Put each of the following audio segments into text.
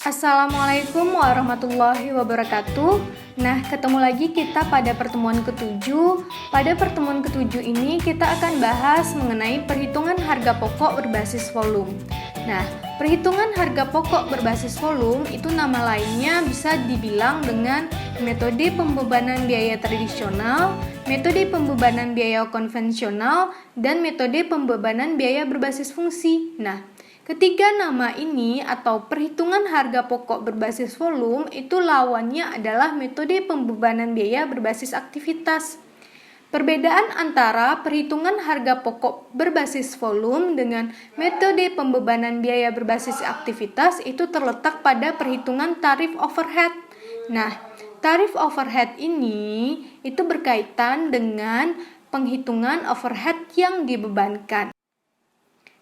Assalamualaikum warahmatullahi wabarakatuh. Nah, ketemu lagi kita pada pertemuan ke-7. Pada pertemuan ke-7 ini kita akan bahas mengenai perhitungan harga pokok berbasis volume. Nah, perhitungan harga pokok berbasis volume itu nama lainnya bisa dibilang dengan metode pembebanan biaya tradisional, metode pembebanan biaya konvensional, dan metode pembebanan biaya berbasis fungsi. Nah, ketiga nama ini atau perhitungan harga pokok berbasis volume itu lawannya adalah metode pembebanan biaya berbasis aktivitas. Perbedaan antara perhitungan harga pokok berbasis volume dengan metode pembebanan biaya berbasis aktivitas itu terletak pada perhitungan tarif overhead. Nah, tarif overhead ini itu berkaitan dengan penghitungan overhead yang dibebankan.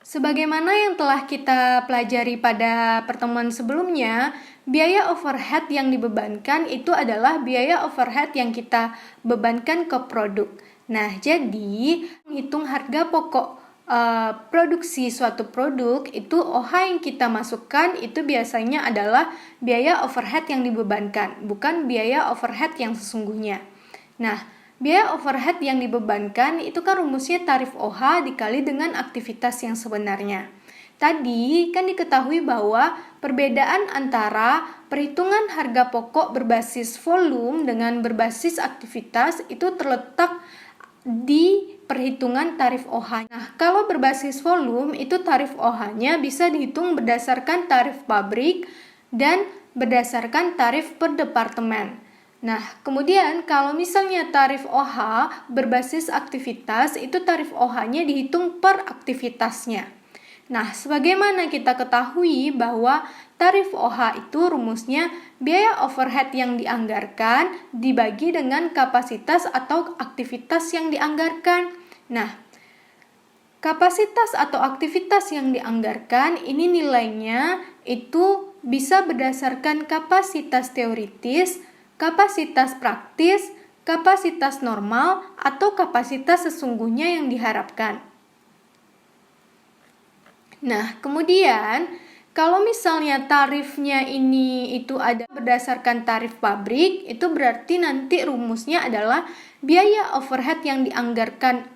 Sebagaimana yang telah kita pelajari pada pertemuan sebelumnya, biaya overhead yang dibebankan itu adalah biaya overhead yang kita bebankan ke produk. Nah, jadi menghitung harga pokok produksi suatu produk itu OH yang kita masukkan itu biasanya adalah biaya overhead yang dibebankan, bukan biaya overhead yang sesungguhnya. Nah, biaya overhead yang dibebankan itu kan rumusnya tarif OH dikali dengan aktivitas yang sebenarnya. Tadi kan diketahui bahwa perbedaan antara perhitungan harga pokok berbasis volume dengan berbasis aktivitas itu terletak di perhitungan tarif OH. Nah, kalau berbasis volume itu tarif OH-nya bisa dihitung berdasarkan tarif pabrik dan berdasarkan tarif per departemen. Nah, kemudian kalau misalnya tarif OH berbasis aktivitas, itu tarif OH-nya dihitung per aktivitasnya. Nah, sebagaimana kita ketahui bahwa tarif OH itu rumusnya biaya overhead yang dianggarkan dibagi dengan kapasitas atau aktivitas yang dianggarkan. Nah, kapasitas atau aktivitas yang dianggarkan ini nilainya itu bisa berdasarkan kapasitas teoritis, kapasitas praktis, kapasitas normal, atau kapasitas sesungguhnya yang diharapkan. Nah, kemudian kalau misalnya tarifnya ini itu ada berdasarkan tarif pabrik, itu berarti nanti rumusnya adalah biaya overhead yang dianggarkan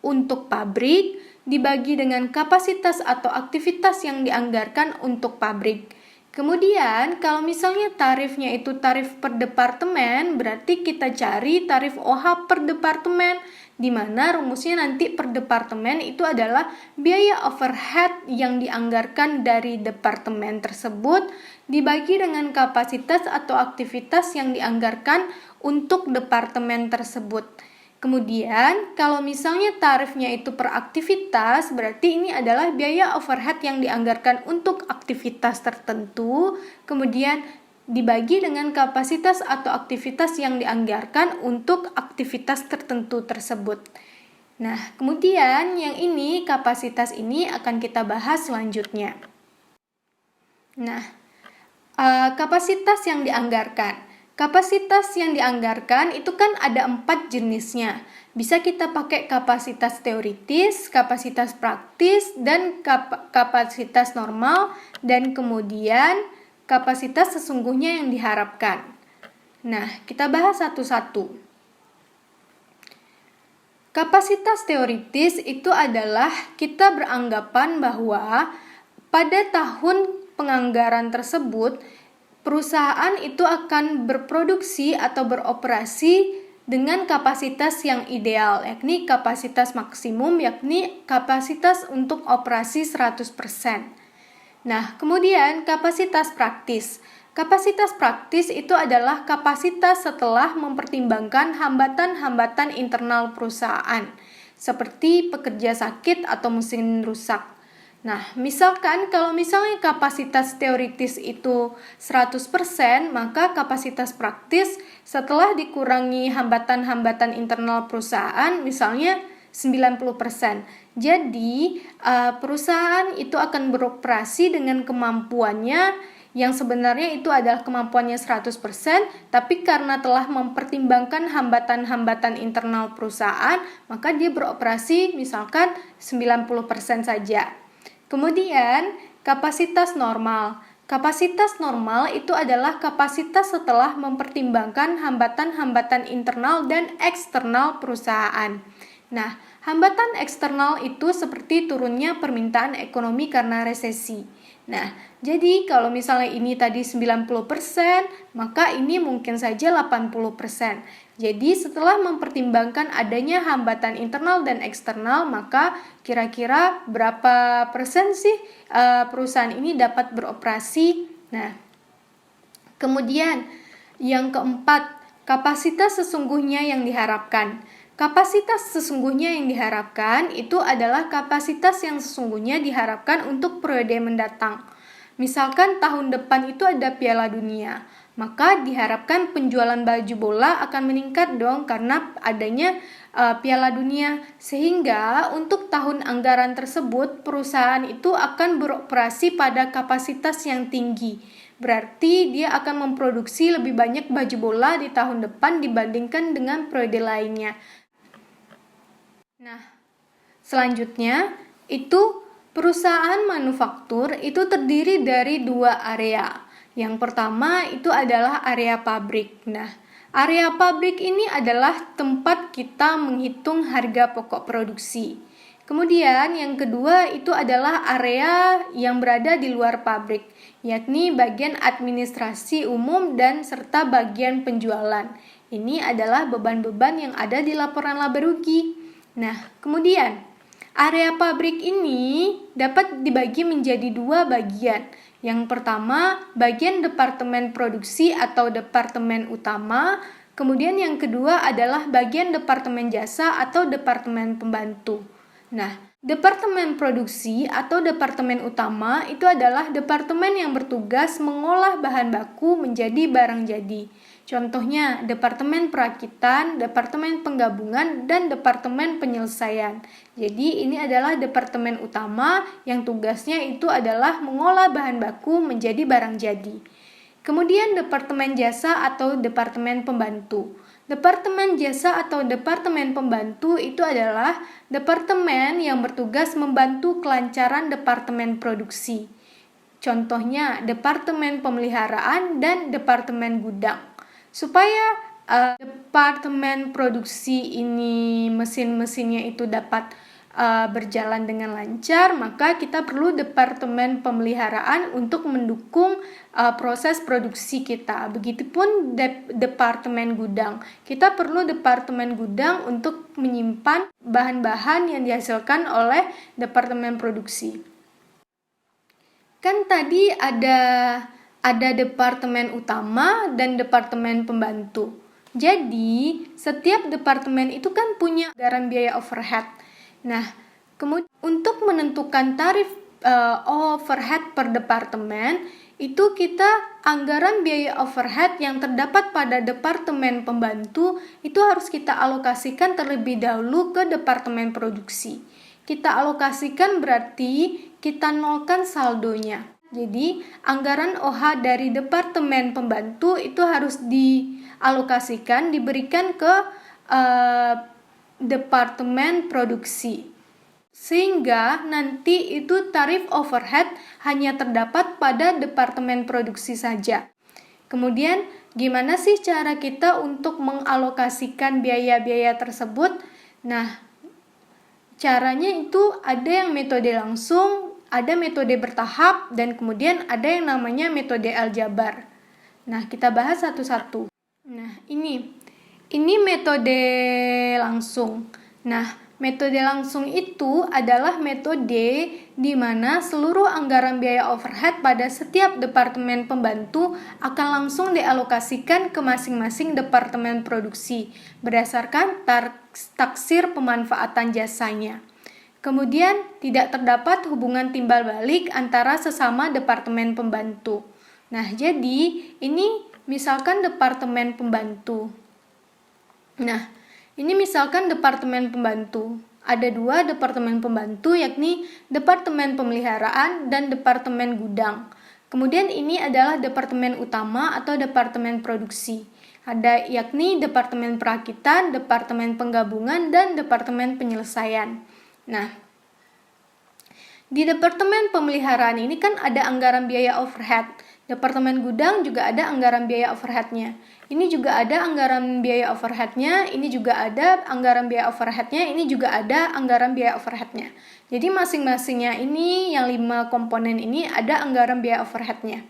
untuk pabrik dibagi dengan kapasitas atau aktivitas yang dianggarkan untuk pabrik. Kemudian kalau misalnya tarifnya itu tarif per departemen, berarti kita cari tarif OH per departemen, di mana rumusnya nanti per departemen itu adalah biaya overhead yang dianggarkan dari departemen tersebut dibagi dengan kapasitas atau aktivitas yang dianggarkan untuk departemen tersebut. Kemudian, kalau misalnya tarifnya itu per aktivitas, berarti ini adalah biaya overhead yang dianggarkan untuk aktivitas tertentu, kemudian dibagi dengan kapasitas atau aktivitas yang dianggarkan untuk aktivitas tertentu tersebut. Nah, kemudian yang ini, kapasitas ini akan kita bahas selanjutnya. Nah, kapasitas yang dianggarkan. Kapasitas yang dianggarkan itu kan ada 4 jenisnya. Bisa kita pakai kapasitas teoritis, kapasitas praktis, dan kapasitas normal, dan kemudian kapasitas sesungguhnya yang diharapkan. Nah, kita bahas satu-satu. Kapasitas teoritis itu adalah kita beranggapan bahwa pada tahun penganggaran tersebut perusahaan itu akan berproduksi atau beroperasi dengan kapasitas yang ideal, yakni kapasitas maksimum, yakni kapasitas untuk operasi 100%. Nah, kemudian kapasitas praktis. Kapasitas praktis itu adalah kapasitas setelah mempertimbangkan hambatan-hambatan internal perusahaan, seperti pekerja sakit atau mesin rusak. Nah, misalkan kalau misalnya kapasitas teoritis itu 100%, maka kapasitas praktis setelah dikurangi hambatan-hambatan internal perusahaan misalnya 90%. Jadi, perusahaan itu akan beroperasi dengan kemampuannya yang sebenarnya itu adalah kemampuannya 100%, tapi karena telah mempertimbangkan hambatan-hambatan internal perusahaan, maka dia beroperasi misalkan 90% saja. Kemudian, kapasitas normal. Kapasitas normal itu adalah kapasitas setelah mempertimbangkan hambatan-hambatan internal dan eksternal perusahaan. Nah, hambatan eksternal itu seperti turunnya permintaan ekonomi karena resesi. Nah, jadi kalau misalnya ini tadi 90%, maka ini mungkin saja 80%. Jadi setelah mempertimbangkan adanya hambatan internal dan eksternal, maka kira-kira berapa persen sih perusahaan ini dapat beroperasi? Nah, kemudian yang keempat, kapasitas sesungguhnya yang diharapkan. Kapasitas sesungguhnya yang diharapkan itu adalah kapasitas yang sesungguhnya diharapkan untuk periode mendatang. Misalkan tahun depan itu ada Piala Dunia, maka diharapkan penjualan baju bola akan meningkat dong karena adanya Piala Dunia, sehingga untuk tahun anggaran tersebut perusahaan itu akan beroperasi pada kapasitas yang tinggi. Berarti dia akan memproduksi lebih banyak baju bola di tahun depan dibandingkan dengan periode lainnya. Nah, selanjutnya itu perusahaan manufaktur itu terdiri dari dua area. Yang pertama itu adalah area pabrik. Nah, area pabrik ini adalah tempat kita menghitung harga pokok produksi. Kemudian yang kedua itu adalah area yang berada di luar pabrik, yakni bagian administrasi umum dan serta bagian penjualan. Ini adalah beban-beban yang ada di laporan laba rugi. Nah, kemudian area pabrik ini dapat dibagi menjadi dua bagian. Yang pertama, bagian departemen produksi atau departemen utama. Kemudian yang kedua adalah bagian departemen jasa atau departemen pembantu. Nah, departemen produksi atau departemen utama itu adalah departemen yang bertugas mengolah bahan baku menjadi barang jadi. Contohnya, departemen perakitan, departemen penggabungan, dan departemen penyelesaian. Jadi, ini adalah departemen utama yang tugasnya itu adalah mengolah bahan baku menjadi barang jadi. Kemudian, departemen jasa atau departemen pembantu. Departemen jasa atau departemen pembantu itu adalah departemen yang bertugas membantu kelancaran departemen produksi. Contohnya, departemen pemeliharaan dan departemen gudang. Supaya departemen produksi ini mesin-mesinnya itu dapat berjalan dengan lancar, maka kita perlu departemen pemeliharaan untuk mendukung proses produksi kita. Begitupun departemen gudang. Kita perlu departemen gudang untuk menyimpan bahan-bahan yang dihasilkan oleh departemen produksi. Kan tadi ada departemen utama dan departemen pembantu. Jadi, setiap departemen itu kan punya anggaran biaya overhead. Nah, kemudian untuk menentukan tarif overhead per departemen, itu kita anggaran biaya overhead yang terdapat pada departemen pembantu itu harus kita alokasikan terlebih dahulu ke departemen produksi. Kita alokasikan berarti kita nolkan saldonya. Jadi, anggaran OH dari departemen pembantu itu harus dialokasikan, diberikan ke departemen produksi. Sehingga nanti itu tarif overhead hanya terdapat pada departemen produksi saja. Kemudian, gimana sih cara kita untuk mengalokasikan biaya-biaya tersebut? Nah, caranya itu ada yang metode langsung, ada metode bertahap, dan kemudian ada yang namanya metode aljabar. Nah, kita bahas satu-satu. Nah, ini metode langsung. Nah, metode langsung itu adalah metode di mana seluruh anggaran biaya overhead pada setiap departemen pembantu akan langsung dialokasikan ke masing-masing departemen produksi berdasarkan taksir pemanfaatan jasanya. Kemudian, tidak terdapat hubungan timbal balik antara sesama departemen pembantu. Nah, jadi ini misalkan departemen pembantu. Nah, ini misalkan departemen pembantu. Ada dua departemen pembantu, yakni departemen pemeliharaan dan departemen gudang. Kemudian ini adalah departemen utama atau departemen produksi. Ada yakni departemen perakitan, departemen penggabungan, dan departemen penyelesaian. Nah, Di Departemen Pemeliharaan ini kan ada anggaran biaya overhead. Departemen Gudang juga ada anggaran biaya overheadnya. Ini juga ada anggaran biaya overheadnya, ini juga ada anggaran biaya overheadnya, ini juga ada anggaran biaya overheadnya. Jadi masing-masingnya ini, yang 5 komponen ini ada anggaran biaya overheadnya.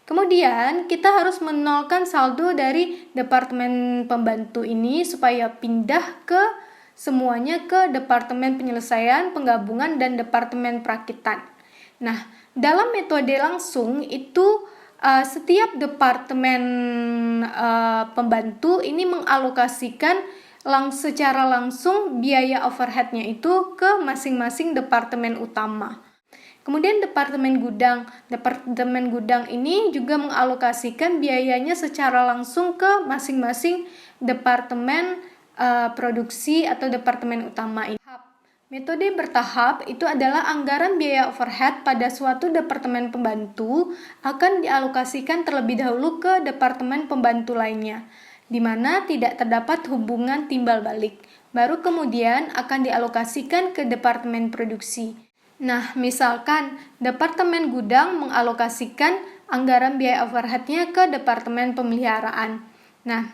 Kemudian kita harus menolkan saldo dari Departemen Pembantu ini supaya pindah semuanya ke Departemen Penyelesaian, Penggabungan, dan Departemen Perakitan. Nah, dalam metode langsung itu setiap departemen pembantu ini mengalokasikan secara langsung biaya overheadnya itu ke masing-masing departemen utama. Kemudian Departemen Gudang ini juga mengalokasikan biayanya secara langsung ke masing-masing departemen produksi atau departemen utama ini. Metode bertahap itu adalah anggaran biaya overhead pada suatu departemen pembantu akan dialokasikan terlebih dahulu ke departemen pembantu lainnya, di mana tidak terdapat hubungan timbal balik. Baru kemudian akan dialokasikan ke departemen produksi. Nah, misalkan Departemen Gudang mengalokasikan anggaran biaya overheadnya ke Departemen Pemeliharaan. Nah,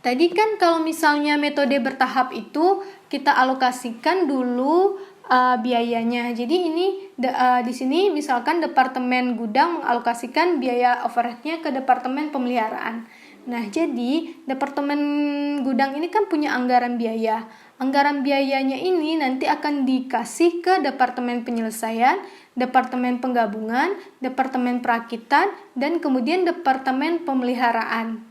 tadi kan kalau misalnya metode bertahap itu kita alokasikan dulu biayanya. Jadi ini di sini misalkan Departemen Gudang mengalokasikan biaya overheadnya ke Departemen Pemeliharaan. Nah, jadi Departemen Gudang ini kan punya anggaran biaya. Anggaran biayanya ini nanti akan dikasih ke Departemen Penyelesaian, Departemen Penggabungan, Departemen Perakitan, dan kemudian Departemen Pemeliharaan.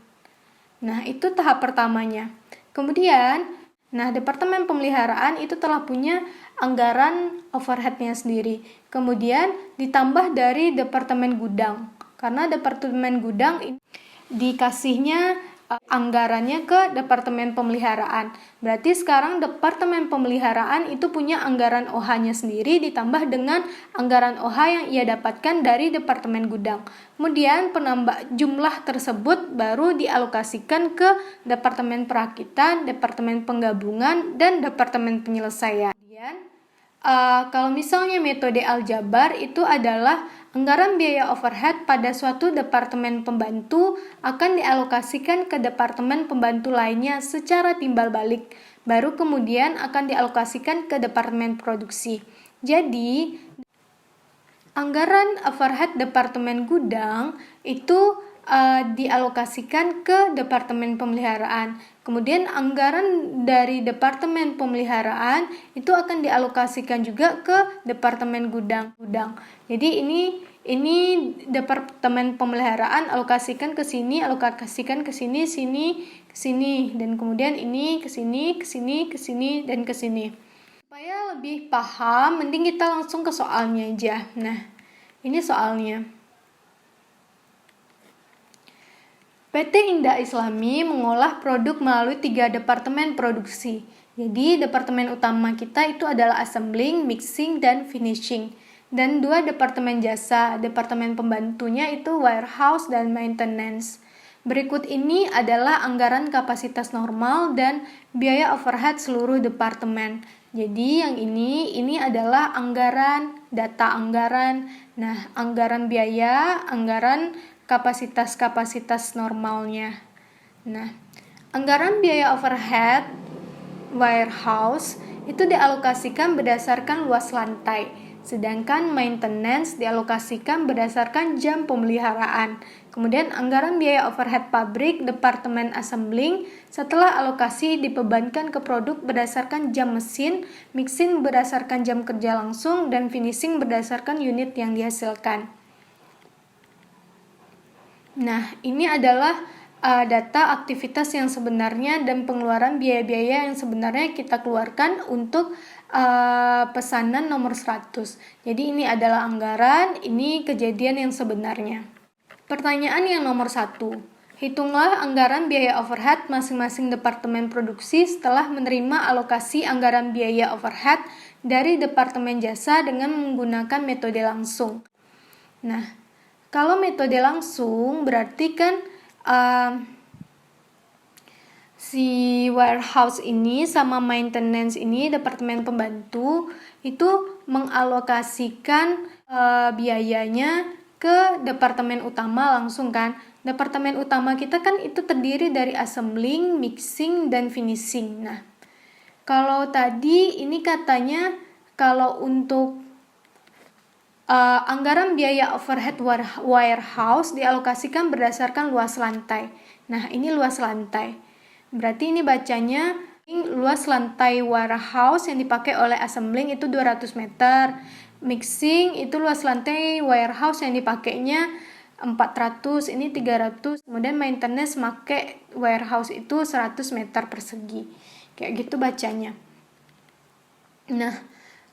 Nah, itu tahap pertamanya. Kemudian, Departemen Pemeliharaan itu telah punya anggaran overheadnya sendiri. Kemudian ditambah dari Departemen Gudang. Karena Departemen Gudang dikasihnya anggarannya ke Departemen Pemeliharaan. Berarti sekarang Departemen Pemeliharaan itu punya anggaran OH-nya sendiri ditambah dengan anggaran OH yang ia dapatkan dari Departemen Gudang. Kemudian penambah jumlah tersebut baru dialokasikan ke Departemen Perakitan, Departemen Penggabungan, dan Departemen Penyelesaian. Kalau misalnya metode aljabar itu adalah anggaran biaya overhead pada suatu departemen pembantu akan dialokasikan ke departemen pembantu lainnya secara timbal balik, baru kemudian akan dialokasikan ke departemen produksi. Jadi, anggaran overhead departemen gudang itu dialokasikan ke Departemen Pemeliharaan. Kemudian anggaran dari Departemen Pemeliharaan itu akan dialokasikan juga ke Departemen Gudang. Jadi ini Departemen Pemeliharaan alokasikan ke sini, sini, dan kemudian ini ke sini, dan ke sini. Supaya lebih paham, mending kita langsung ke soalnya aja. Nah, ini soalnya. PT Indah Islami mengolah produk melalui 3 departemen produksi. Jadi, departemen utama kita itu adalah assembling, mixing, dan finishing. Dan 2 departemen jasa, departemen pembantunya itu warehouse dan maintenance. Berikut ini adalah anggaran kapasitas normal dan biaya overhead seluruh departemen. Jadi yang ini adalah anggaran, data anggaran. Nah, anggaran biaya, anggaran kapasitas normalnya. Nah, anggaran biaya overhead warehouse itu dialokasikan berdasarkan luas lantai, sedangkan maintenance dialokasikan berdasarkan jam pemeliharaan. Kemudian anggaran biaya overhead pabrik departemen assembling setelah alokasi dibebankan ke produk berdasarkan jam mesin, mixing berdasarkan jam kerja langsung, dan finishing berdasarkan unit yang dihasilkan. Nah, ini adalah data aktivitas yang sebenarnya dan pengeluaran biaya-biaya yang sebenarnya kita keluarkan untuk pesanan nomor 100. Jadi ini adalah anggaran, ini kejadian yang sebenarnya. Pertanyaan yang nomor 1. Hitunglah anggaran biaya overhead masing-masing departemen produksi setelah menerima alokasi anggaran biaya overhead dari departemen jasa dengan menggunakan metode langsung. Nah, kalau metode langsung berarti kan si warehouse ini sama maintenance ini, departemen pembantu itu mengalokasikan biayanya ke departemen utama langsung kan. Departemen utama kita kan itu terdiri dari assembling, mixing, dan finishing. Nah, kalau tadi ini katanya kalau untuk anggaran biaya overhead warehouse dialokasikan berdasarkan luas lantai. Nah, ini luas lantai. Berarti ini bacanya luas lantai warehouse yang dipakai oleh assembling itu 200 meter. Mixing itu luas lantai warehouse yang dipakainya 400, ini 300. Kemudian maintenance make warehouse itu 100 meter persegi. Kayak gitu bacanya. Nah,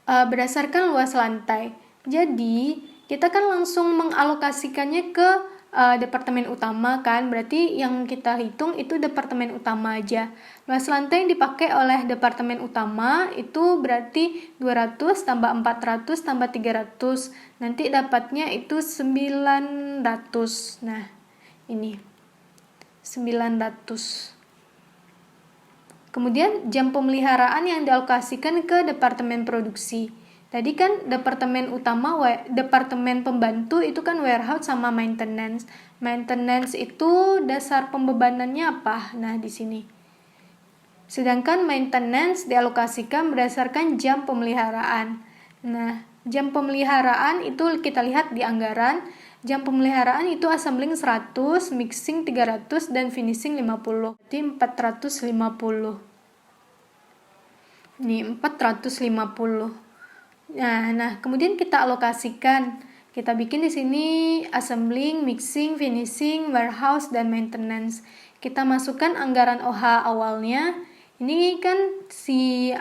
berdasarkan luas lantai. Jadi, kita kan langsung mengalokasikannya ke departemen utama kan, berarti yang kita hitung itu departemen utama aja. Luas lantai yang dipakai oleh departemen utama itu berarti 200 tambah 400 tambah 300. Nanti dapatnya itu 900. Nah, ini 900. Kemudian jam pemeliharaan yang dialokasikan ke departemen produksi. Tadi kan departemen utama, departemen pembantu itu kan warehouse sama maintenance. Maintenance itu dasar pembebanannya apa? Nah, di sini. Sedangkan maintenance dialokasikan berdasarkan jam pemeliharaan. Nah, jam pemeliharaan itu kita lihat di anggaran. Jam pemeliharaan itu assembling 100, mixing 300, dan finishing 50. Jadi 450. Ini 450. Nah, kemudian kita alokasikan. Kita bikin di sini assembling, mixing, finishing, warehouse, dan maintenance. Kita masukkan anggaran OH awalnya. Ini kan 300.000.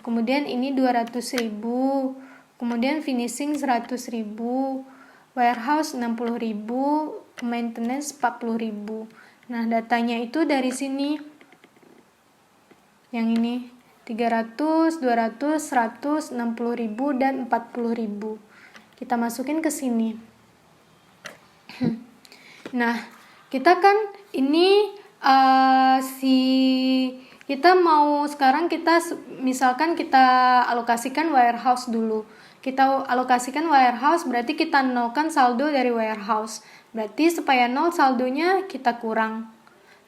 Kemudian ini 200.000. Kemudian finishing 100.000. Warehouse 60.000. Maintenance 40.000. Nah, datanya itu dari sini. Yang ini 300, 200, 100, 60.000, dan 40.000. Kita masukin ke sini. Nah, kita kan ini kita mau sekarang misalkan kita alokasikan warehouse dulu. Kita alokasikan warehouse berarti kita nolkan saldo dari warehouse. Berarti supaya nol saldonya kita kurang.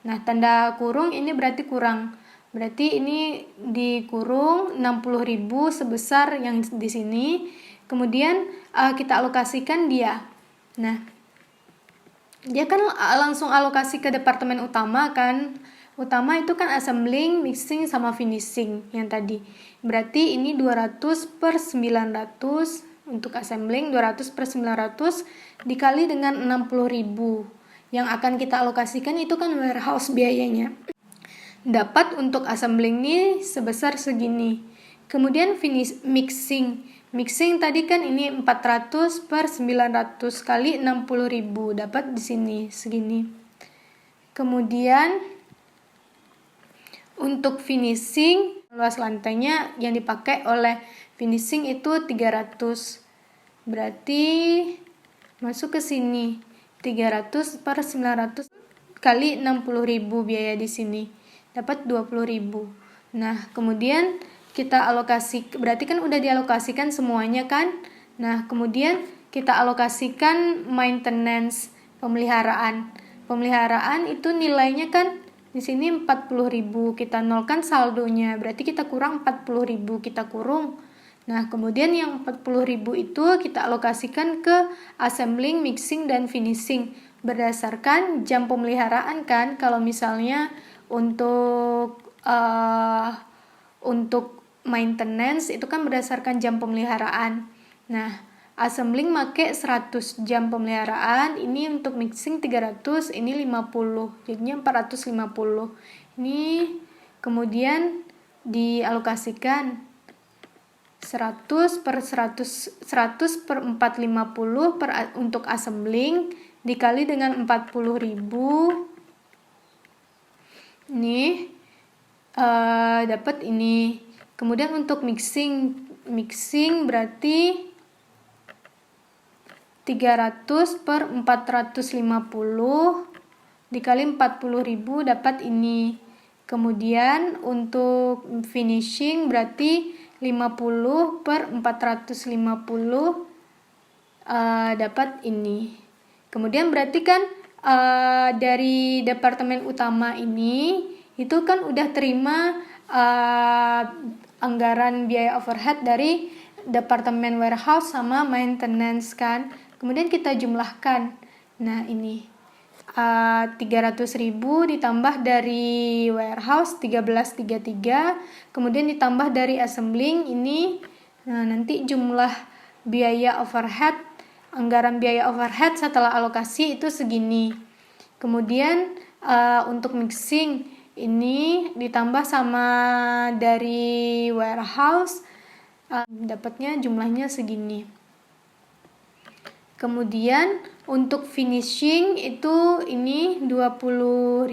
Nah, tanda kurung ini berarti kurang. Berarti ini dikurung 60.000 sebesar yang di sini. Kemudian kita alokasikan dia. Nah, dia kan langsung alokasi ke departemen utama kan. Utama itu kan assembling, mixing, sama finishing yang tadi. Berarti ini 200 per 900 untuk assembling, 200 per 900 dikali dengan 60.000. Yang akan kita alokasikan itu kan warehouse biayanya. Dapat untuk assembling ini sebesar segini. Kemudian mixing tadi kan ini 400 per 900 kali 60.000, dapat di sini segini. Kemudian untuk finishing, luas lantainya yang dipakai oleh finishing itu 300. Berarti masuk ke sini 300 per 900 kali 60.000 biaya di sini. Dapat 20.000. Nah, kemudian kita alokasi, berarti kan udah dialokasikan semuanya kan. Nah, kemudian kita alokasikan maintenance, pemeliharaan. Pemeliharaan itu nilainya kan di sini 40.000, kita nolkan saldonya, berarti kita kurang 40.000, kita kurung. Nah, kemudian yang 40.000 itu kita alokasikan ke assembling, mixing, dan finishing berdasarkan jam pemeliharaan kan. Kalau misalnya untuk maintenance itu kan berdasarkan jam pemeliharaan. Nah, assembling make 100 jam pemeliharaan, ini untuk mixing 300, ini 50, jadinya 450. Ini kemudian dialokasikan 100 per 450 untuk assembling dikali dengan 40.000. Ini dapat ini. Kemudian untuk mixing berarti 300 per 450 dikali 40.000 dapat ini. Kemudian untuk finishing berarti 50 per 450 dapat ini. Kemudian berarti kan dari departemen utama ini itu kan udah terima anggaran biaya overhead dari departemen warehouse sama maintenance kan. Kemudian kita jumlahkan. Nah, ini 300.000 ditambah dari warehouse 1333, kemudian ditambah dari assembling ini. Nah, nanti jumlah biaya overhead, anggaran biaya overhead setelah alokasi itu segini. Kemudian untuk mixing ini ditambah sama dari warehouse, dapatnya jumlahnya segini. Kemudian untuk finishing itu ini 20.000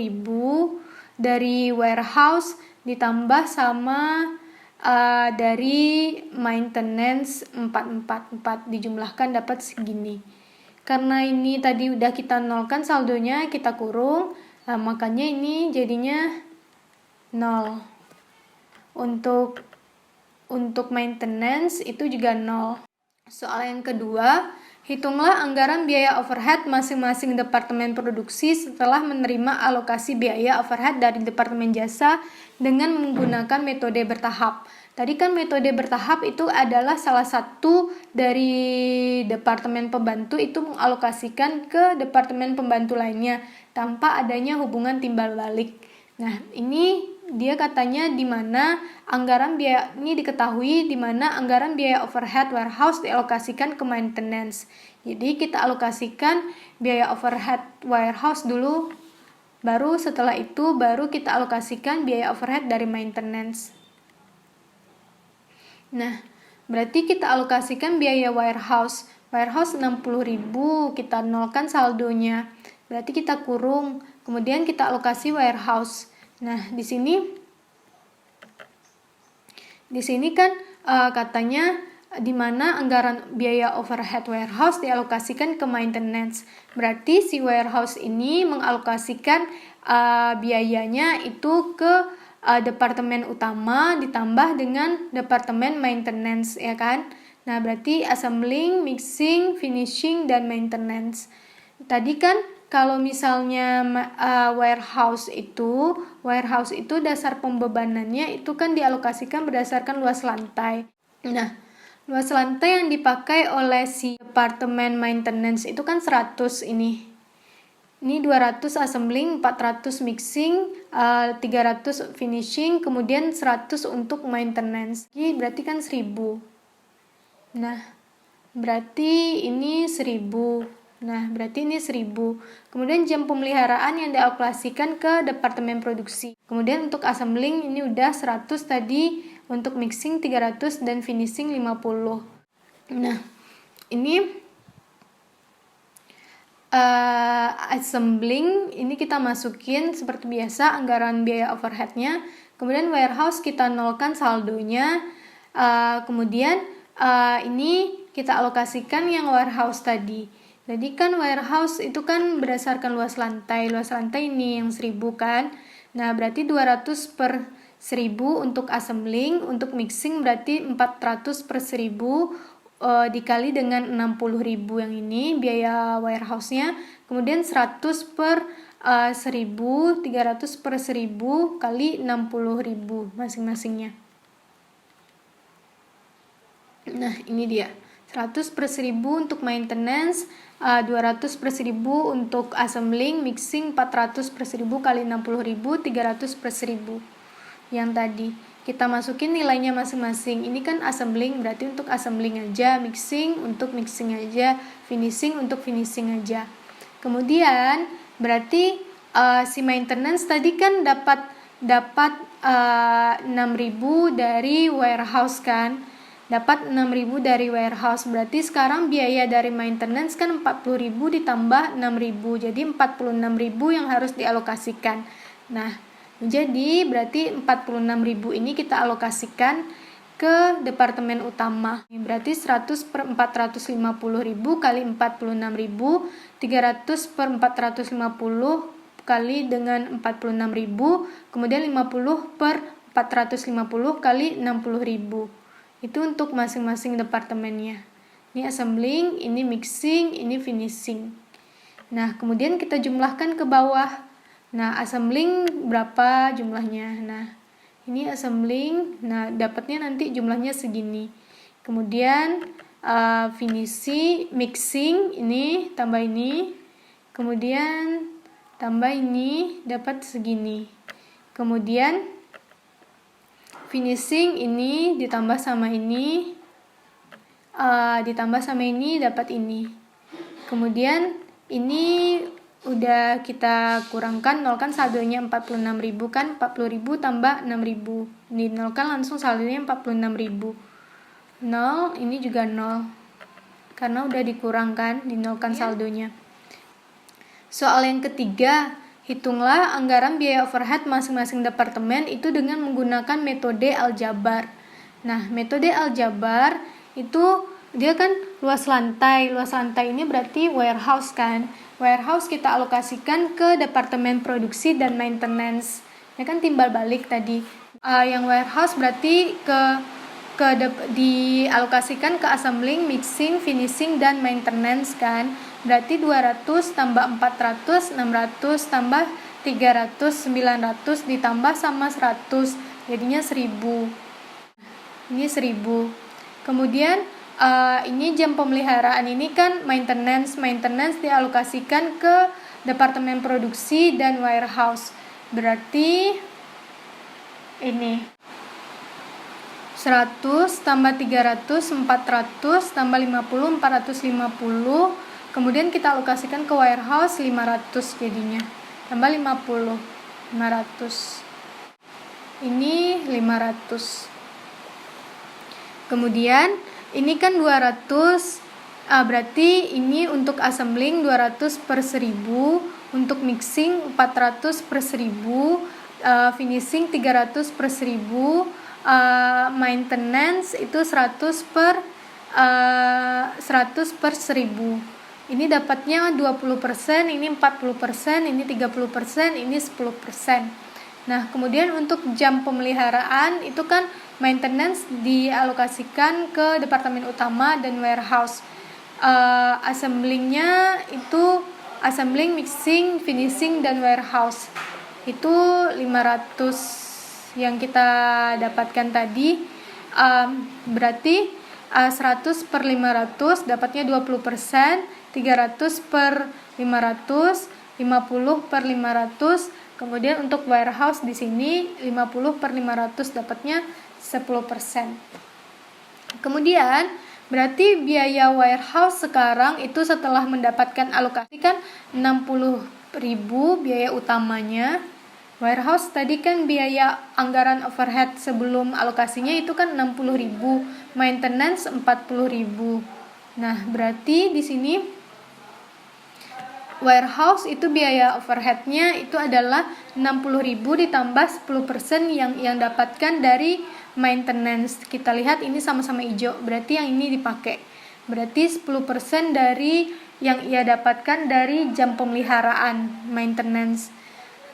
dari warehouse ditambah sama dari maintenance 444 dijumlahkan dapat segini. Karena ini tadi udah kita nolkan saldonya, kita kurung, makanya ini jadinya 0. Untuk maintenance itu juga 0. Soal yang kedua, hitunglah anggaran biaya overhead masing-masing departemen produksi setelah menerima alokasi biaya overhead dari departemen jasa dengan menggunakan metode bertahap. Tadi kan metode bertahap itu adalah salah satu dari departemen pembantu itu mengalokasikan ke departemen pembantu lainnya tanpa adanya hubungan timbal balik. Nah, ini dia katanya di mana anggaran biaya ini diketahui di mana anggaran biaya overhead warehouse dialokasikan ke maintenance. Jadi kita alokasikan biaya overhead warehouse dulu, baru setelah itu baru kita alokasikan biaya overhead dari maintenance. Nah, berarti kita alokasikan biaya warehouse 60.000, kita nolkan saldonya. Berarti kita kurung, kemudian kita alokasi warehouse. Nah, di sini kan katanya di mana anggaran biaya overhead warehouse dialokasikan ke maintenance. Berarti si warehouse ini mengalokasikan biayanya itu ke departemen utama ditambah dengan departemen maintenance, ya kan? Nah, berarti assembling, mixing, finishing, dan maintenance. Tadi kan kalau misalnya warehouse itu dasar pembebanannya itu kan dialokasikan berdasarkan luas lantai. Nah, luas lantai yang dipakai oleh si departemen maintenance itu kan 100 ini. Ini 200 assembling, 400 mixing, 300 finishing, kemudian 100 untuk maintenance. Jadi berarti kan 1000. Nah, berarti ini 1000. Nah, berarti ini 1000. Kemudian jam pemeliharaan yang dialokasikan ke departemen produksi. Kemudian untuk assembling ini udah 100 tadi, untuk mixing 300 dan finishing 50. Nah, ini assembling ini kita masukin seperti biasa anggaran biaya overheadnya. Kemudian warehouse kita nolkan saldonya. Kemudian ini kita alokasikan yang warehouse tadi. Jadi kan warehouse itu kan berdasarkan luas lantai. Luas lantai ini yang 1000 kan. Nah, berarti 200 per 1000 untuk assembling. Untuk mixing berarti 400 per 1000 dikali dengan 60.000 yang ini biaya warehouse-nya. Kemudian 100 per 1000, 300 per 1000 kali 60.000 masing-masingnya. Nah, ini dia. 100 per 1000 untuk maintenance, 200 per 1000 untuk assembling, mixing, 400 per 1000 kali 60.000, 300 per 1000 yang tadi. Kita masukin nilainya masing-masing. Ini kan assembling, berarti untuk assembling aja, mixing untuk mixing aja, finishing untuk finishing aja. Kemudian berarti si maintenance tadi kan dapat 6.000 dari warehouse kan. Dapat 6.000 dari warehouse, berarti sekarang biaya dari maintenance kan 40.000 ditambah 6.000, jadi 46.000 yang harus dialokasikan. Nah, jadi berarti 46.000 ini kita alokasikan ke departemen utama. Berarti 100 per 450.000 kali 46.000, 300 per 450 kali dengan 46.000, kemudian 50 per 450 kali 60.000. Itu untuk masing-masing departemennya. Ini assembling, ini mixing, ini finishing. Nah, kemudian kita jumlahkan ke bawah. Nah, assembling berapa jumlahnya? Nah, ini assembling, nah dapatnya nanti jumlahnya segini. Kemudian finishing, mixing, ini tambah ini. Kemudian tambah ini, dapat segini. Kemudian finishing ini ditambah sama ini, dapat ini. Kemudian ini udah kita kurangkan, nol kan saldonya 46.000 kan, 40.000 tambah 6.000. Ini nol kan langsung saldonya 46.000. 0, ini juga 0. Karena udah dikurangkan, dinolkan saldonya. Soal yang ketiga, hitunglah anggaran biaya overhead masing-masing departemen itu dengan menggunakan metode aljabar. Nah, metode aljabar itu dia kan luas lantai. Luas lantai ini berarti warehouse kan. Warehouse kita alokasikan ke departemen produksi dan maintenance. Ya kan timbal balik tadi. Yang warehouse berarti dialokasikan ke assembling, mixing, finishing dan maintenance kan. Berarti 200 tambah 400, 600 tambah 300, 900 ditambah sama 100. Jadinya 1000. Ini 1000. Kemudian ini jam pemeliharaan ini kan maintenance dialokasikan ke departemen produksi dan warehouse. Berarti ini 100 tambah 300, 400 tambah 50, 450. Kemudian kita alokasikan ke warehouse 500 jadinya. Tambah 50, 500. Ini 500. Kemudian ini kan 200, berarti ini untuk assembling 200 per 1000, untuk mixing 400 per 1000, finishing 300 per 1000, maintenance itu 100 per 1000. Ini dapatnya 20%, ini 40%, ini 30%, ini 10%. Nah, kemudian untuk jam pemeliharaan itu kan maintenance dialokasikan ke departemen utama dan warehouse. Assemblingnya itu assembling, mixing, finishing dan warehouse. Itu 500 yang kita dapatkan tadi. Berarti 100 per 500 dapatnya 20%, 300 per 500, 50 per 500. Kemudian untuk warehouse di sini 50 per 500 dapatnya 10%. Kemudian berarti biaya warehouse sekarang itu setelah mendapatkan alokasi kan 60.000 biaya utamanya. Warehouse tadi kan biaya anggaran overhead sebelum alokasinya itu kan 60.000, maintenance 40.000. Nah, berarti di sini warehouse itu biaya overheadnya itu adalah 60.000 ditambah 10% yang dapatkan dari maintenance. Kita lihat ini sama-sama hijau, berarti yang ini dipakai. Berarti 10% dari yang ia dapatkan dari jam pemeliharaan maintenance.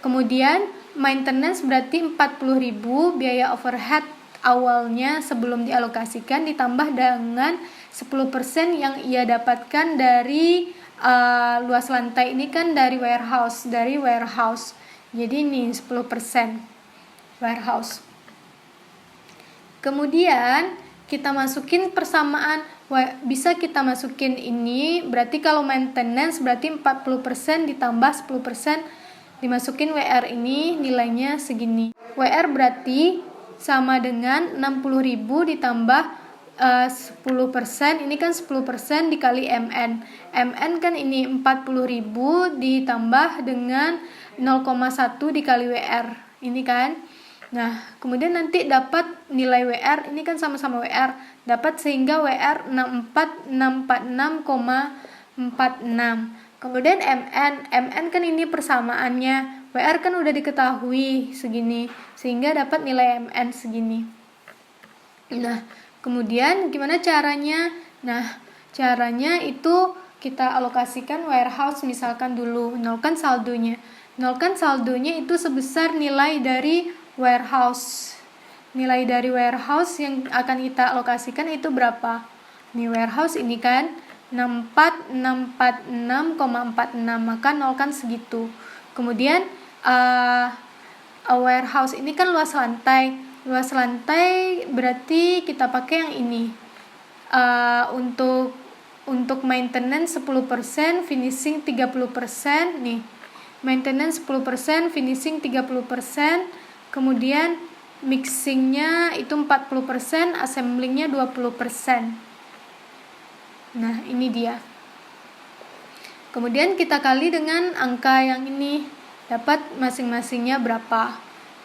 Kemudian maintenance berarti 40.000 biaya overhead awalnya sebelum dialokasikan ditambah dengan 10% yang ia dapatkan dari luas lantai ini kan dari warehouse. Jadi ini 10% warehouse. Kemudian kita masukin persamaan, bisa kita masukin ini, berarti kalau maintenance berarti 40% ditambah 10% dimasukin WR ini nilainya segini. WR berarti sama dengan 60.000 ditambah 10%, ini kan 10% dikali MN. MN kan ini 40.000 ditambah dengan 0,1 dikali WR. Ini kan. Nah, kemudian nanti dapat nilai WR, ini kan sama-sama WR, dapat sehingga WR 646,46. Kemudian MN kan ini persamaannya, WR kan udah diketahui segini, sehingga dapat nilai MN segini. Nah, kemudian gimana caranya? Nah, caranya itu kita alokasikan warehouse misalkan dulu, nolkan saldonya. Nolkan saldonya itu sebesar nilai dari warehouse. Nilai dari warehouse yang akan kita alokasikan itu berapa? Nih warehouse ini kan 64646, maka nolkan segitu. Kemudian warehouse ini kan luas lantai. Luas lantai berarti kita pakai yang ini. Untuk maintenance 10%, finishing 30%. Nih. Maintenance 10%, finishing 30%. Kemudian mixingnya itu 40%, assemblingnya 20%. Nah, ini dia. Kemudian kita kali dengan angka yang ini, dapat masing-masingnya berapa.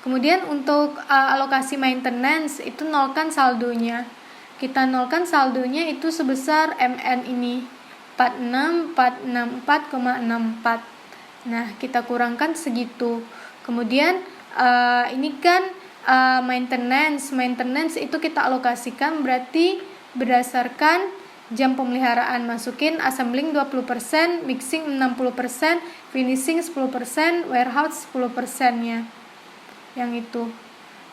Kemudian untuk alokasi maintenance itu nolkan saldonya. Kita nolkan saldonya itu sebesar MN ini 46464,64. Nah, kita kurangkan segitu. Kemudian ini kan maintenance itu kita alokasikan berarti berdasarkan jam pemeliharaan, masukin assembling 20%, mixing 60%, finishing 10%, warehouse 10%-nya. Yang itu.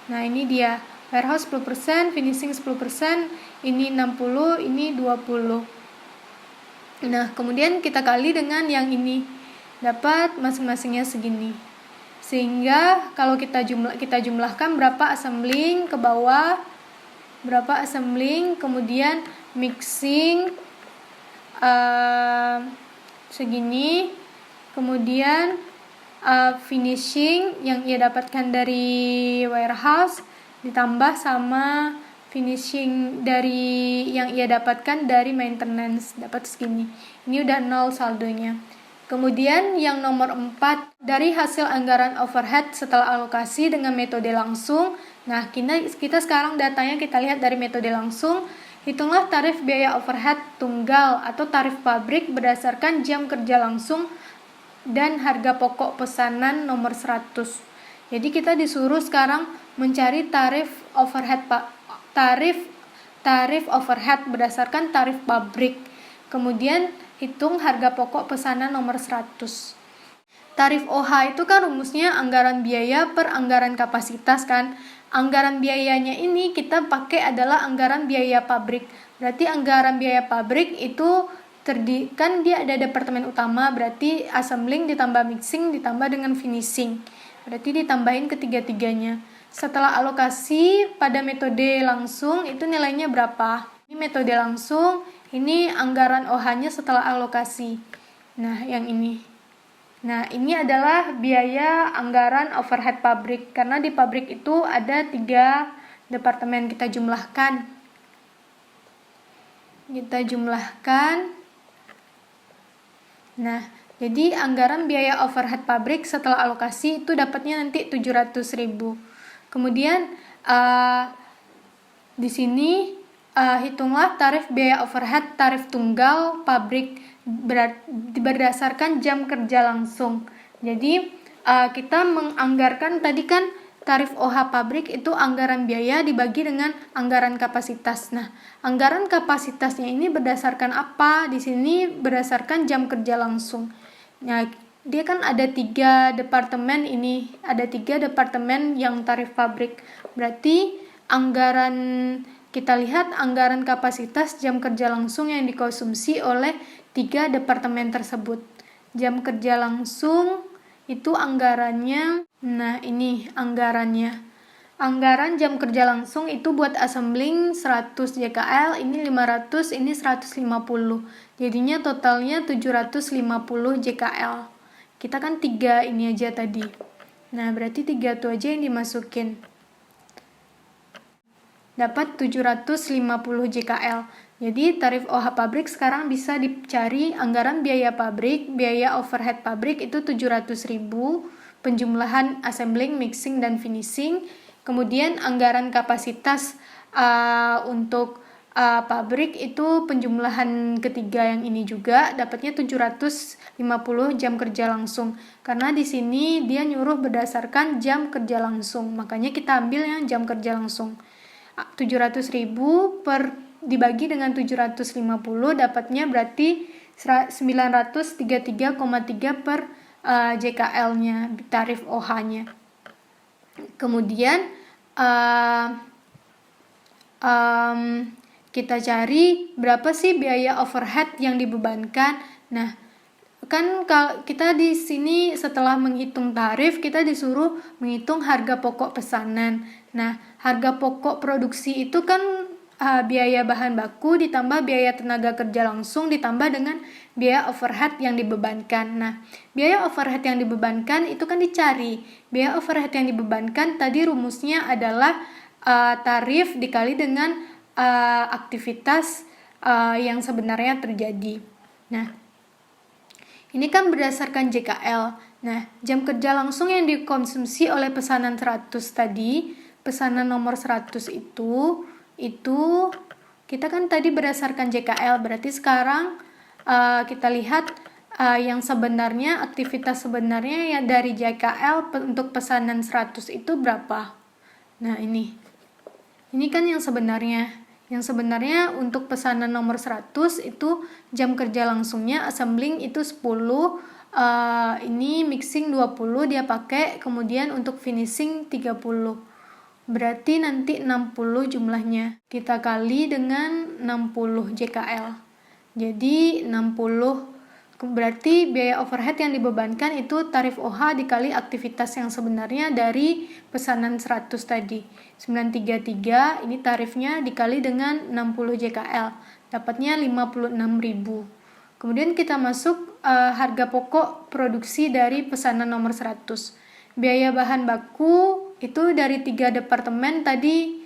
Nah, ini dia. Warehouse 10%, finishing 10%, ini 60, ini 20. Nah, kemudian kita kali dengan yang ini. Dapat masing-masingnya segini. Sehingga kalau kita jumlahkan berapa assembling ke bawah, berapa assembling, kemudian mixing segini, kemudian finishing yang ia dapatkan dari warehouse ditambah sama finishing dari yang ia dapatkan dari maintenance, dapat segini. Ini udah 0 saldonya. Kemudian yang nomor 4, dari hasil anggaran overhead setelah alokasi dengan metode langsung. Nah, kita sekarang datanya kita lihat dari metode langsung. Hitunglah tarif biaya overhead tunggal atau tarif pabrik berdasarkan jam kerja langsung dan harga pokok pesanan nomor 100. Jadi kita disuruh sekarang mencari tarif overhead berdasarkan tarif pabrik. Kemudian hitung harga pokok pesanan nomor 100. Tarif OH itu kan rumusnya anggaran biaya per anggaran kapasitas kan. Anggaran biayanya ini kita pakai adalah anggaran biaya pabrik. Berarti anggaran biaya pabrik itu kan dia ada departemen utama, berarti assembling ditambah mixing ditambah dengan finishing. Berarti ditambahin ketiga-tiganya. Setelah alokasi pada metode langsung itu nilainya berapa? Ini metode langsung, ini anggaran OH-nya setelah alokasi. Nah, yang ini. Nah, ini adalah biaya anggaran overhead pabrik. Karena di pabrik itu ada 3 departemen, kita jumlahkan. Nah, jadi anggaran biaya overhead pabrik setelah alokasi itu dapatnya nanti 700.000. Kemudian di sini hitunglah tarif biaya overhead tarif tunggal pabrik berdasarkan jam kerja langsung. Jadi kita menganggarkan tadi kan tarif OH pabrik itu anggaran biaya dibagi dengan anggaran kapasitas. Nah, anggaran kapasitasnya ini berdasarkan apa? Di sini berdasarkan jam kerja langsung. Nah, dia kan ada 3 departemen ini, ada 3 departemen yang tarif pabrik. Berarti kita lihat anggaran kapasitas jam kerja langsung yang dikonsumsi oleh 3 departemen tersebut. Jam kerja langsung itu anggarannya, nah ini anggarannya. Anggaran jam kerja langsung itu buat assembling 100 JKL, ini 500, ini 150. Jadinya totalnya 750 JKL. Kita kan 3 ini aja tadi. Nah, berarti 3 itu aja yang dimasukin. Dapat 750 JKL. Jadi tarif OH pabrik sekarang bisa dicari anggaran biaya pabrik, biaya overhead pabrik itu 700.000, penjumlahan assembling, mixing, dan finishing. Kemudian anggaran kapasitas untuk pabrik itu penjumlahan ketiga yang ini juga dapatnya 750 jam kerja langsung. Karena di sini dia nyuruh berdasarkan jam kerja langsung, makanya kita ambil yang jam kerja langsung. 700.000 dibagi dengan 750 dapatnya berarti 933,3 per JKL-nya, tarif OH-nya. Kemudian kita cari berapa sih biaya overhead yang dibebankan. Nah, kan kalau kita di sini setelah menghitung tarif, kita disuruh menghitung harga pokok pesanan. Nah, harga pokok produksi itu kan biaya bahan baku ditambah biaya tenaga kerja langsung ditambah dengan biaya overhead yang dibebankan. Nah, biaya overhead yang dibebankan itu kan dicari. Biaya overhead yang dibebankan tadi rumusnya adalah tarif dikali dengan aktivitas yang sebenarnya terjadi. Nah, ini kan berdasarkan JKL. Nah, jam kerja langsung yang dikonsumsi oleh pesanan 100 tadi, pesanan nomor 100 itu kita kan tadi berdasarkan JKL, berarti sekarang kita lihat yang sebenarnya, aktivitas sebenarnya ya dari JKL untuk pesanan 100 itu berapa. Nah, ini kan yang sebenarnya. Yang sebenarnya untuk pesanan nomor 100 itu jam kerja langsungnya assembling itu 10, ini mixing 20 dia pakai, kemudian untuk finishing 30. Berarti nanti 60 jumlahnya. Kita kali dengan 60 JKL. Jadi 60 berarti biaya overhead yang dibebankan itu tarif OH dikali aktivitas yang sebenarnya dari pesanan 100 tadi. 933 ini tarifnya dikali dengan 60 JKL. Dapatnya 56.000. Kemudian kita masuk harga pokok produksi dari pesanan nomor 100. Biaya bahan baku itu dari 3 departemen tadi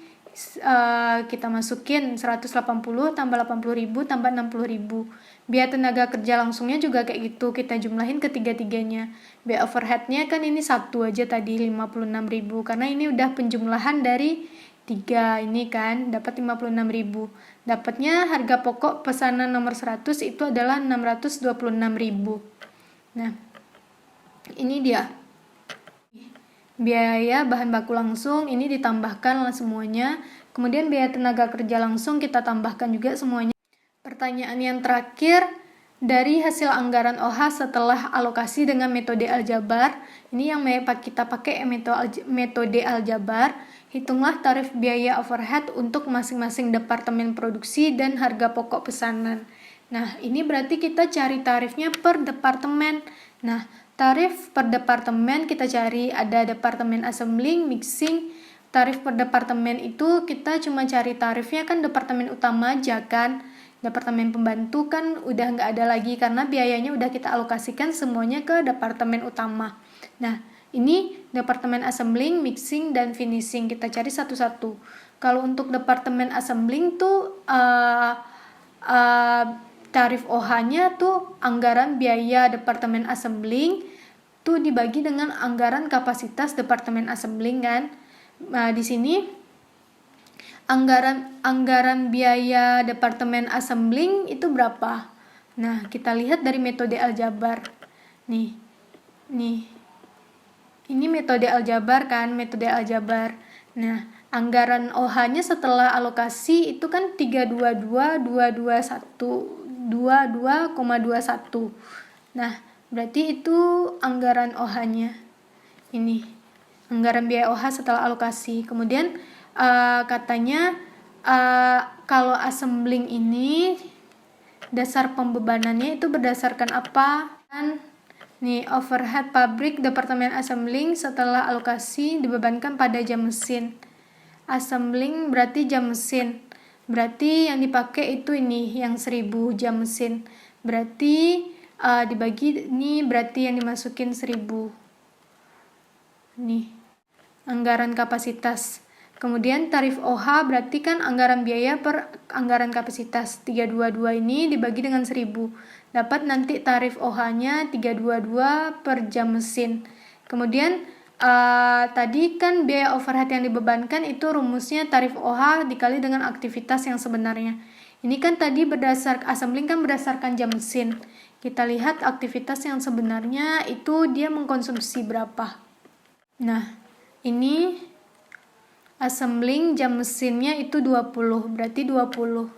kita masukin 180 tambah 80.000 tambah 60.000. Biaya tenaga kerja langsungnya juga kayak gitu, kita jumlahin ketiga-tiganya. Biaya overheadnya kan ini satu aja tadi 56.000 karena ini udah penjumlahan dari 3 ini kan dapat 56.000. Dapatnya harga pokok pesanan nomor 100 itu adalah 626.000. Nah, ini dia biaya bahan baku langsung, ini ditambahkan semuanya. Kemudian biaya tenaga kerja langsung kita tambahkan juga semuanya. Pertanyaan yang terakhir, dari hasil anggaran OH setelah alokasi dengan metode aljabar, ini yang kita pakai metode aljabar, hitunglah tarif biaya overhead untuk masing-masing departemen produksi dan harga pokok pesanan. Nah, ini berarti kita cari tarifnya per departemen. Nah, tarif per departemen kita cari, ada departemen assembling, mixing. Tarif per departemen itu kita cuma cari tarifnya kan departemen utama aja kan. Departemen pembantu kan udah nggak ada lagi karena biayanya udah kita alokasikan semuanya ke departemen utama. Nah, ini departemen assembling, mixing, dan finishing. Kita cari satu-satu. Kalau untuk departemen assembling tuh tarif OH-nya tuh anggaran biaya departemen assembling tuh dibagi dengan anggaran kapasitas departemen assembling kan. Nah, di sini anggaran biaya departemen assembling itu berapa? Nah, kita lihat dari metode aljabar. Nih. Ini metode aljabar kan, metode aljabar. Nah, anggaran OH-nya setelah alokasi itu kan 322.221. Nah, berarti itu anggaran OH-nya. Ini anggaran biaya OH setelah alokasi. Kemudian katanya kalau assembling ini dasar pembebanannya itu berdasarkan apa? Kan nih, overhead pabrik departemen assembling setelah alokasi dibebankan pada jam mesin. Assembling berarti jam mesin. Berarti yang dipakai itu ini yang 1000 jam mesin. Berarti dibagi ini berarti yang dimasukin 1000. Nih, anggaran kapasitas. Kemudian tarif OH berarti kan anggaran biaya per anggaran kapasitas. 322 ini dibagi dengan 1000. Dapat nanti tarif OH-nya 322 per jam mesin. Kemudian tadi kan biaya overhead yang dibebankan itu rumusnya tarif OH dikali dengan aktivitas yang sebenarnya. Ini kan tadi assembling kan berdasarkan jam mesin. Kita lihat aktivitas yang sebenarnya itu dia mengkonsumsi berapa. Nah, ini assembling jam mesinnya itu 20, berarti 20.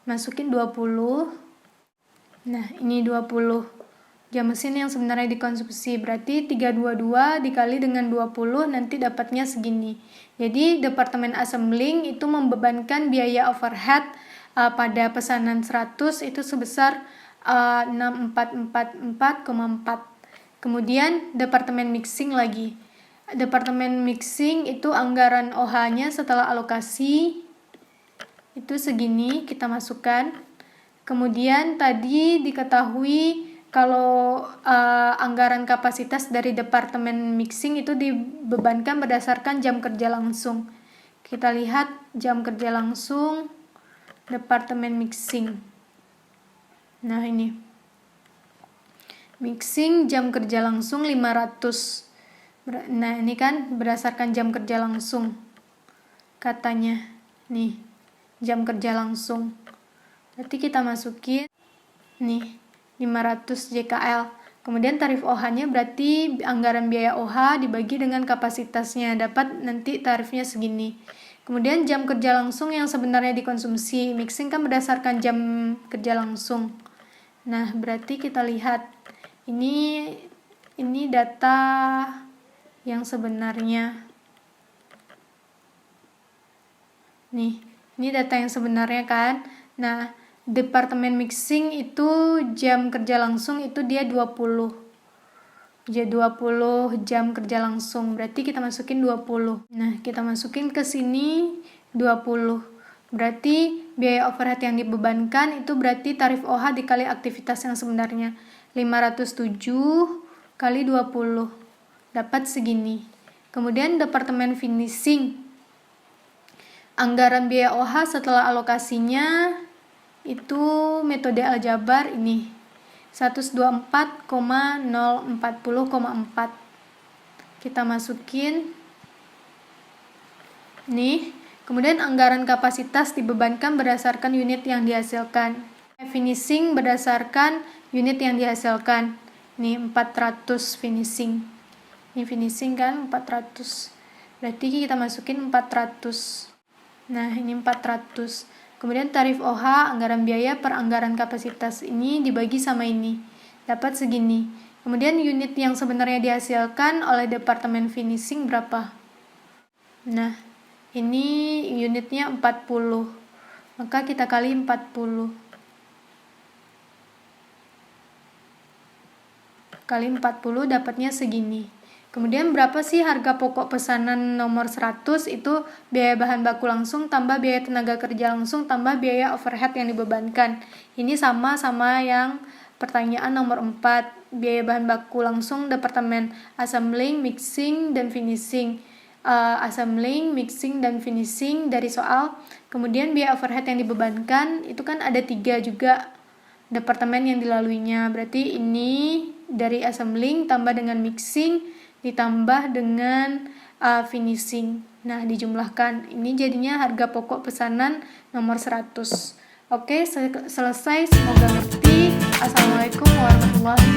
Masukin 20. Nah, ini 20. jam mesin yang sebenarnya dikonsumsi. Berarti 322 dikali dengan 20 nanti dapatnya segini. Jadi Departemen Assembling itu membebankan biaya overhead pada pesanan 100 itu sebesar 6444,4. Kemudian Departemen Mixing lagi. Departemen Mixing itu anggaran OH-nya setelah alokasi itu segini, kita masukkan. Kemudian tadi diketahui kalau anggaran kapasitas dari Departemen Mixing itu dibebankan berdasarkan jam kerja langsung. Kita lihat jam kerja langsung Departemen Mixing. Nah ini. Mixing jam kerja langsung 500. Nah ini kan berdasarkan jam kerja langsung. Katanya. Nih, jam kerja langsung. Berarti kita masukin nih 500 JKL. Kemudian tarif OH-nya berarti anggaran biaya OH dibagi dengan kapasitasnya. Dapat nanti tarifnya segini. Kemudian jam kerja langsung yang sebenarnya dikonsumsi. Mixing kan berdasarkan jam kerja langsung. Nah, berarti kita lihat. Ini data yang sebenarnya. Nih, ini data yang sebenarnya kan. Nah, Departemen Mixing itu jam kerja langsung itu dia 20 jam kerja langsung. Berarti kita masukin 20. Nah, kita masukin ke sini 20. Berarti biaya overhead yang dibebankan itu berarti tarif OH dikali aktivitas yang sebenarnya. 507 kali 20. Dapat segini. Kemudian Departemen Finishing. Anggaran biaya OH setelah alokasinya itu metode aljabar ini 124,040,4. Kita masukin nih. Kemudian anggaran kapasitas dibebankan berdasarkan unit yang dihasilkan. Finishing berdasarkan unit yang dihasilkan. Nih 400 finishing. Ini finishing kan 400. Berarti kita masukin 400. Nah, ini 400. Kemudian tarif OH, anggaran biaya per anggaran kapasitas ini dibagi sama ini. Dapat segini. Kemudian unit yang sebenarnya dihasilkan oleh Departemen Finishing berapa? Nah, ini unitnya 40. Maka kita kali 40. Kali 40 dapatnya segini. Kemudian berapa sih harga pokok pesanan nomor 100? Itu biaya bahan baku langsung tambah biaya tenaga kerja langsung tambah biaya overhead yang dibebankan. Ini sama yang pertanyaan nomor 4. Biaya bahan baku langsung Departemen Assembling, Mixing, dan Finishing. Assembling, Mixing, dan Finishing dari soal. Kemudian biaya overhead yang dibebankan itu kan ada 3 juga departemen yang dilaluinya. Berarti ini dari Assembling tambah dengan Mixing ditambah dengan finishing. Nah, dijumlahkan. Ini jadinya harga pokok pesanan nomor 100. Oke, selesai. Semoga ngerti. Assalamualaikum warahmatullahi wabarakatuh.